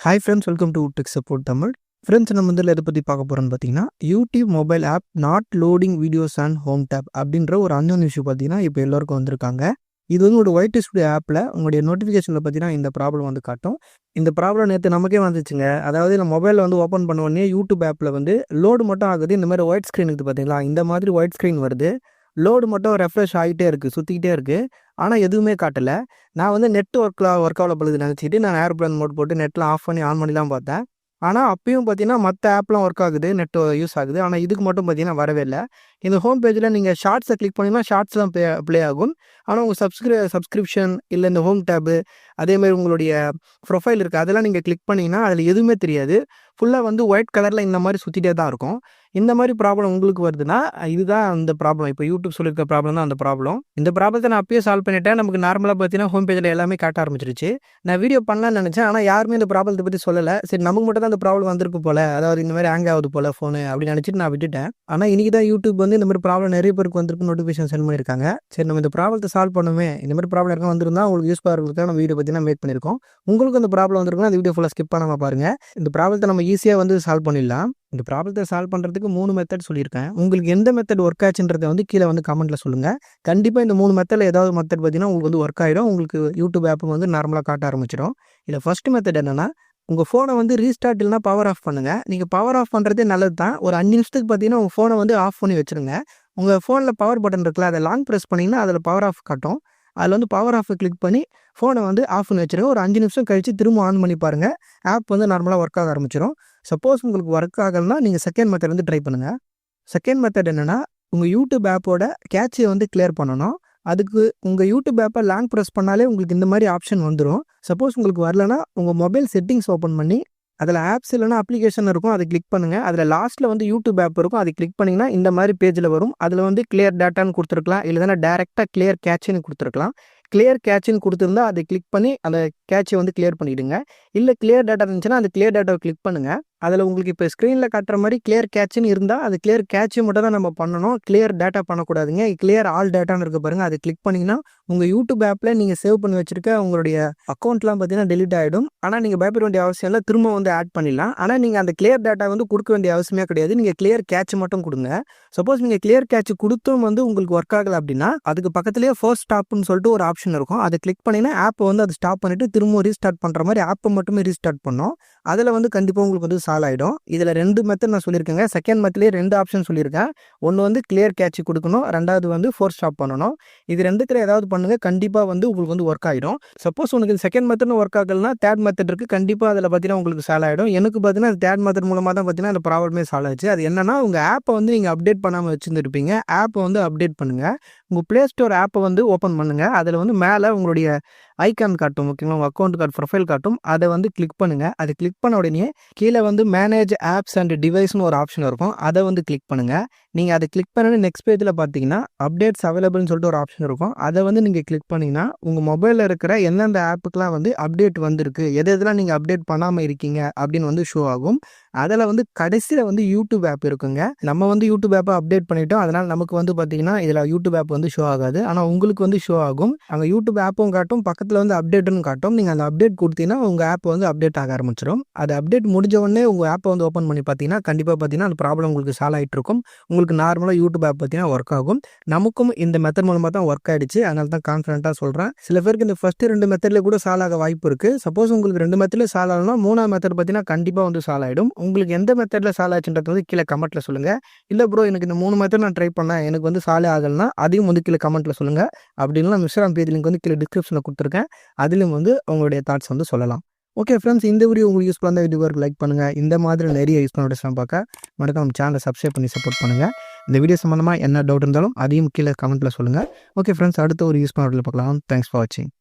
Hi friends, welcome to tech support Tamil. Friends, நம்ம இதில் எதை பற்றி பார்க்க போகிறோன்னு பார்த்தீங்கன்னா, YouTube mobile app not loading videos and home tab அப்படின்ற ஒரு அன்னோன் இஷ்யூ பார்த்தீங்கன்னா இப்போ எல்லாருக்கும் வந்திருக்காங்க. இது வந்து ஒரு ஒயிட் ஸ்டுடியோ ஆப்பில் உங்களுடைய நோட்டிஃபிகேஷனில் பார்த்தீங்கன்னா இந்த ப்ராப்ளம் வந்து காட்டும். இந்த ப்ராப்ளம் நேற்று நமக்கே வந்துச்சுங்க. அதாவது நம்ம மொபைலில் வந்து ஓப்பன் பண்ண உடனே யூடியூப் ஆப்பில் வந்து லோடு மட்டும் ஆகுது. இந்த மாதிரி ஒயிட் ஸ்க்ரீன் இருக்குது பார்த்தீங்களா, இந்த மாதிரி ஒயிட் ஸ்க்ரீன் வருது. லோடு மட்டும் ரெஃப்ரெஷ் ஆகிட்டே இருக்குது, சுற்றிக்கிட்டே இருக்குது. ஆனால் எதுவுமே காட்டலை. நான் வந்து நெட் ஒர்க் ஆகல பழுது நினச்சிட்டு நான் ஏர்ப்ளேன் மோட் போட்டு நெட்டில் ஆஃப் பண்ணி ஆன் பண்ணிலாம் பார்த்தேன். ஆனால் அப்பயும் பார்த்தீங்கன்னா மற்ற ஆப்லாம் ஒர்க் ஆகுது, நெட் யூஸ் ஆகுது. ஆனால் இதுக்கு மட்டும் பார்த்தீங்கன்னா வரவே இல்லை. இந்த ஹோம் பேஜில் நீங்கள் ஷார்ட்ஸை கிளிக் பண்ணிங்கன்னா ஷார்ட்ஸ் தான் ப்ளே ஆகும். ஆனால் உங்கள் சப்ஸ்கிரிப்ஷன் இல்லை இந்த ஹோம் டேபு அதேமாதிரி உங்களுடைய ப்ரொஃபைல் இருக்குது, அதெல்லாம் நீங்கள் கிளிக் பண்ணிங்கன்னா அதில் எதுவுமே தெரியாது. ஃபுல்லாக வந்து ஒயிட் கலரில் இந்த மாதிரி சுற்றிட்டே தான் இருக்கும். இந்த மாதிரி ப்ராப்ளம் உங்களுக்கு வருதுன்னா இதுதான் அந்த ப்ராப்ளம். இப்போ யூடியூப் சொல்லியிருக்க ப்ராப்ளம் தான் அந்த ப்ராப்ளம். இந்த ப்ராப்ளத்தை நான் அப்பயே சால்வ் பண்ணிட்டேன். நமக்கு நார்மலாக பார்த்தீங்கன்னா ஹோம் பேஜில் எல்லாமே காட்ட ஆரம்பிச்சிருச்சு. நான் வீடியோ பண்ணலான்னு நினச்சேன், ஆனால் யாருமே இந்த ப்ராப்ளத்தை பற்றி சொல்லலை. சரி, நமக்கு மட்டும் தான் அந்த ப்ராப்ளம் வந்திருக்கு போல், அதாவது இந்த மாதிரி ஹேங் ஆகுது போல் ஃபோனு அப்படின்னு நினச்சிட்டு நான் விட்டுட்டேன். ஆனால் இன்றைக்கி தான் யூடியூப் வந்து இந்த மாதிரி ப்ராப்ளம் நிறைய பேருக்கு வந்திருக்கு நோட்டிஃபிகேஷன் சென்ட் பண்ணியிருக்காங்க. சரி, நம்ம இந்த ப்ராப்ளத்தை சால்வ் பண்ணுமே, இந்த மாதிரி ப்ராப்ளம் இருக்க வந்திருந்தால் உங்களுக்கு யூஸ்ஃபுல்லாக இருக்கிறதுக்கு நம்ம வீடியோ பார்த்தீங்கன்னா மேக் பண்ணியிருக்கோம். உங்களுக்கு அந்த ப்ராப்ளம் வந்திருக்குன்னா அந்த வீடியோ ஃபுல்லாக ஸ்கிப் பண்ணாமல் பாருங்கள். இந்த ப்ராப்ளத்தை நம்ம ஈஸியாக வந்து சால்வ் பண்ணிடலாம். இந்த ப்ராப்ளத்தை சால்வ் பண்ணுறதுக்கு 3 மெத்தட் சொல்லியிருக்கேன். உங்களுக்கு எந்த மெத்தட் ஒர்க் ஆச்சுன்றதை வந்து கீழே வந்து கமெண்ட்டில் சொல்லுங்கள். கண்டிப்பாக இந்த 3 மெத்தடில் ஏதாவது மெத்தட் பார்த்தீங்கன்னா உங்களுக்கு வந்து ஒர்க் ஆகிடும். உங்களுக்கு யூடியூப் ஆப் வந்து நார்மலாக காட்ட ஆரம்பிச்சிடும். இதில் ஃபஸ்ட் மெத்தட் என்னென்னா, உங்கள் ஃபோனை வந்து ரீஸ்டார்ட் இல்லைனா பவர் ஆஃப் பண்ணுங்கள். நீங்கள் பவர் ஆஃப் பண்ணுறதே நல்லது தான். ஒரு 5 நிமிஷத்துக்கு பார்த்தீங்கன்னா உங்கள் ஃபோனை வந்து ஆஃப் பண்ணி வச்சுருங்க. உங்கள் ஃபோனில் பவர் பட்டன் இருக்குல்ல, அதை லாங் ப்ரெஸ் பண்ணிங்கன்னா அதில் பவர் ஆஃப் காட்டும். அதில் வந்து பவர் ஆஃபை கிளிக் பண்ணி ஃபோனை வந்து ஆஃப் பண்ணி வச்சுருங்க. ஒரு 5 நிமிஷம் கழித்து திரும்ப ஆன் பண்ணி பாருங்கள். ஆப் வந்து நார்மலாக ஒர்க் ஆக ஆரம்பிச்சிடும். சப்போஸ் உங்களுக்கு ஒர்க் ஆகலைன்னா நீங்கள் செகண்ட் மெத்தட் வந்து ட்ரை பண்ணுங்கள். செகண்ட் மெத்தட் என்னென்னா, உங்கள் யூடியூப் ஆப்போட கேட்சை வந்து கிளியர் பண்ணணும். அதுக்கு உங்கள் யூடியூப் ஆப்பை லாங் ப்ரெஸ் பண்ணாலே உங்களுக்கு இந்த மாதிரி ஆப்ஷன் வந்துடும். சப்போஸ் உங்களுக்கு வரலன்னா உங்கள் மொபைல் செட்டிங்ஸ் ஓப்பன் பண்ணி அதில் ஆப்ஸ் இல்லைனா அப்ளிகேஷன் இருக்கும், அதை கிளிக் பண்ணுங்கள். அதில் லாஸ்ட்டில் வந்து யூடியூப் ஆப் இருக்கும், அதை கிளிக் பண்ணிங்கன்னா இந்த மாதிரி பேஜில் வரும். அதில் வந்து கிளியர் டேட்டான்னு கொடுத்துருக்கலாம், இல்லைனா டேரெக்டாக கிளியர் கேட்சுன்னு கொடுத்துருக்கலாம். கிளியர் கேட்சுன்னு கொடுத்துருந்தா அதை கிளிக் பண்ணி அந்த கேட்சை வந்து கிளியர் பண்ணிவிடுங்க. இல்லை கிளியர் டேட்டா இருந்துச்சுன்னா அந்த கிளியர் டேட்டாவை கிளிக் பண்ணுங்கள். அதில் உங்களுக்கு இப்போ ஸ்க்ரீனில் காட்டுற மாதிரி கிளியர் கேட்சுன்னு இருந்தால் அது கிளியர் கேட்சு மட்டும் தான் நம்ம பண்ணணும். கிளியர் டேட்டா பண்ணக்கூடாதுங்க. கிளியர் ஆல் டேட்டான்னு இருக்க பாருங்கள், அதை கிளிக் பண்ணிங்கன்னா உங்கள் யூடியூப் ஆப்பில் நீங்கள் சேவ் பண்ணி வச்சுருக்க உங்களுடைய அக்கௌண்ட்லாம் பார்த்தீங்கன்னா டெலிட் ஆகிடும். ஆனால் நீங்கள் பயப்பட வேண்டிய அவசியம் இல்லை, திரும்ப வந்து ஆட் பண்ணிடலாம். ஆனால் நீங்கள் அந்த கிளியர் டேட்டா வந்து கொடுக்க வேண்டிய அவசியமே கிடையாது. நீங்கள் கிளியர் கேட்ச் மட்டும் கொடுங்க. சப்போஸ் நீங்கள் கிளியர் கேட்ச் கொடுத்தும் வந்து உங்களுக்கு ஒர்க் ஆகலை அப்படின்னா அதுக்கு பக்கத்துலேயே ஃபர்ஸ்ட் ஸ்டாப்னு சொல்லிட்டு ஒரு ஆப்ஷன் இருக்கும், அதை கிளிக் பண்ணிங்கன்னா ஆப்பை வந்து அதை ஸ்டாப் பண்ணிவிட்டு திரும்ப ரீஸ்டார்ட் பண்ணுற மாதிரி ஆப்பை மட்டுமே ரீஸ்டார்ட் பண்ணோம். அதில் வந்து கண்டிப்பாக உங்களுக்கு வந்து சால்வ் ஆகிடும். இதில் 2 மெத்தட் நான் சொல்லியிருக்கேங்க. செகண்ட் மெத்தட்லேயே 2 ஆப்ஷன் சொல்லியிருக்கேன். ஒன்று வந்து கிளியர் கேட்ச் கொடுக்கணும், ரெண்டாவது வந்து ஃபோர்ஸ் ஸ்டாப் பண்ணணும். இது 2த்துல ஏதாவது பண்ணுங்கள், கண்டிப்பாக வந்து உங்களுக்கு வந்து ஒர்க் ஆகிடும். சப்போஸ் உங்களுக்கு செகண்ட் மெத்தட்னு ஒர்க் ஆகலைன்னா தேர்ட் மெத்தட் இருக்குது, கண்டிப்பாக அதில் பார்த்தீங்கன்னா உங்களுக்கு சால்வ் ஆகிடும். எனக்கு பார்த்தீங்கன்னா தேர்ட் மெத்தட் மூலமாக தான் பார்த்தீங்கன்னா அந்த ப்ராப்ளமே சால்வ் ஆச்சு. அது என்னன்னா, உங்கள் ஆப்பை வந்து நீங்கள் அப்டேட் பண்ணாமல் வச்சுருந்துருப்பீங்க. ஆப்பை வந்து அப்டேட் பண்ணுங்கள். உங்கள் ப்ளே ஸ்டோர் ஆப்பை வந்து ஓப்பன் பண்ணுங்கள். அதில் வந்து மேலே உங்களுடைய ஐக்கான் காட்டும், ஓகேங்களா, உங்கள் அக்கௌண்ட் கார்டு ப்ரொஃபைல் காட்டும். அதை வந்து கிளிக் பண்ணுங்கள். அதை கிளிக் பண்ண உடனே கீழே வந்து மேனேஜ் ஆப்ஸ் அண்ட் டிவைஸ்னு ஒரு ஆப்ஷன் இருக்கும், அதை வந்து கிளிக் பண்ணுங்கள். நீங்கள் அதை கிளிக் பண்ணி நெக்ஸ்ட் பேஜில் பார்த்தீங்கன்னா அப்டேட்ஸ் அவைலபிள்னு சொல்லிட்டு ஒரு ஆப்ஷன் இருக்கும், அதை வந்து நீங்கள் கிளிக் பண்ணிங்கன்னா உங்கள் மொபைலில் இருக்கிற எந்தெந்த ஆப்புக்கெலாம் வந்து அப்டேட் வந்திருக்கு, எதெல்லாம் நீங்கள் அப்டேட் பண்ணாமல் இருக்கீங்க அப்படின்னு வந்து ஷோ ஆகும். அதில் வந்து கடைசியில் வந்து யூடியூப் ஆப் இருக்குங்க. நம்ம வந்து யூடியூப் ஆப்பை அப்டேட் பண்ணிட்டோம், அதனால் நமக்கு வந்து பார்த்தீங்கன்னா இதில் யூடியூப் ஆப் வந்து ஷோ ஆகாது. ஆனால் உங்களுக்கு வந்து ஷோ ஆகும். அங்கே யூடியூப் ஆப்பும் காட்டும், பக்கத்தில் வந்து அப்டேட்டுன்னு காட்டும். நீங்கள் அந்த அப்டேட் கொடுத்தீங்கன்னா உங்கள் ஆப் வந்து அப்டேட் ஆக ஆரம்பிச்சிடும். அது அப்டேட் முடிஞ்ச உடனே உங்கள் ஆப்பை வந்து ஓப்பன் பண்ணி பார்த்தீங்கன்னா கண்டிப்பாக பார்த்தீங்கன்னா அந்த ப்ராப்ளம் உங்களுக்கு சால்வ் ஆகிட்டு இருக்கும். உங்களுக்கு நார்மலாக யூடியூப் ஆப் பார்த்தீங்கன்னா ஒர்க் ஆகும். நமக்கும் இந்த மெத்தட் மூலமாக தான் ஒர்க் ஆகிடுச்சு, அதனால தான் கான்ஃபிடென்ட்டாக சொல்கிறேன். சில பேருக்கு இந்த ஃபஸ்ட்டு 2 மெத்தடில் கூட சால்வ் ஆக வாய்ப்பு இருக்குது. சப்போஸ் உங்களுக்கு 2 மெத்தடில் சால்வ் ஆகணும்னா 3ஆவது மெத்தட் பார்த்தீங்கன்னா கண்டிப்பாக வந்து சால்வ் ஆகிடும். உங்களுக்கு எந்த மெத்தடில் சால்வ் ஆச்சுன்றது வந்து கீழே கமெண்ட்டில் சொல்லுங்கள். இல்லை ப்ரோ, எனக்கு இந்த 3 மெத்தட் நான் ட்ரை பண்ணேன், எனக்கு வந்து சால்வ் ஆகலைன்னா அதையும் வந்து கீழே கமெண்ட்டில் சொல்லுங்கள். அப்படின்னா இன்ஸ்டாகிராம் பேஜ் லிங்க் வந்து கீழே டிஸ்கிரிப்ஷனில் கொடுத்துருக்கேன், அதிலும் வந்து உங்களுடைய தாட்ஸ் வந்து சொல்லலாம். ஓகே ஃப்ரெண்ட்ஸ், இந்த வீடியோ உங்களுக்கு யூஸ்ஃபுல்லாக இருந்தால் வீடியோக்கு லைக் பண்ணுங்கள். இந்த மாதிரி நிறைய யூஸ்ஃபுல்லான வீடியோஸ்லாம் பார்க்க மறக்காம நம்ம சேனலை சப்ஸ்கிரைப் பண்ணி சப்போர்ட் பண்ணுங்கள். இந்த வீடியோ சம்மந்தமாக என்ன டவுட் இருந்தாலும் அதையும் கீழே கமெண்ட்டில் சொல்லுங்கள். ஓகே ஃப்ரெண்ட்ஸ், அடுத்த ஒரு யூஸ்ஃபுல்லான வீடியோவில் பார்க்கலாம். தேங்க்ஸ் ஃபார் வாட்சிங்.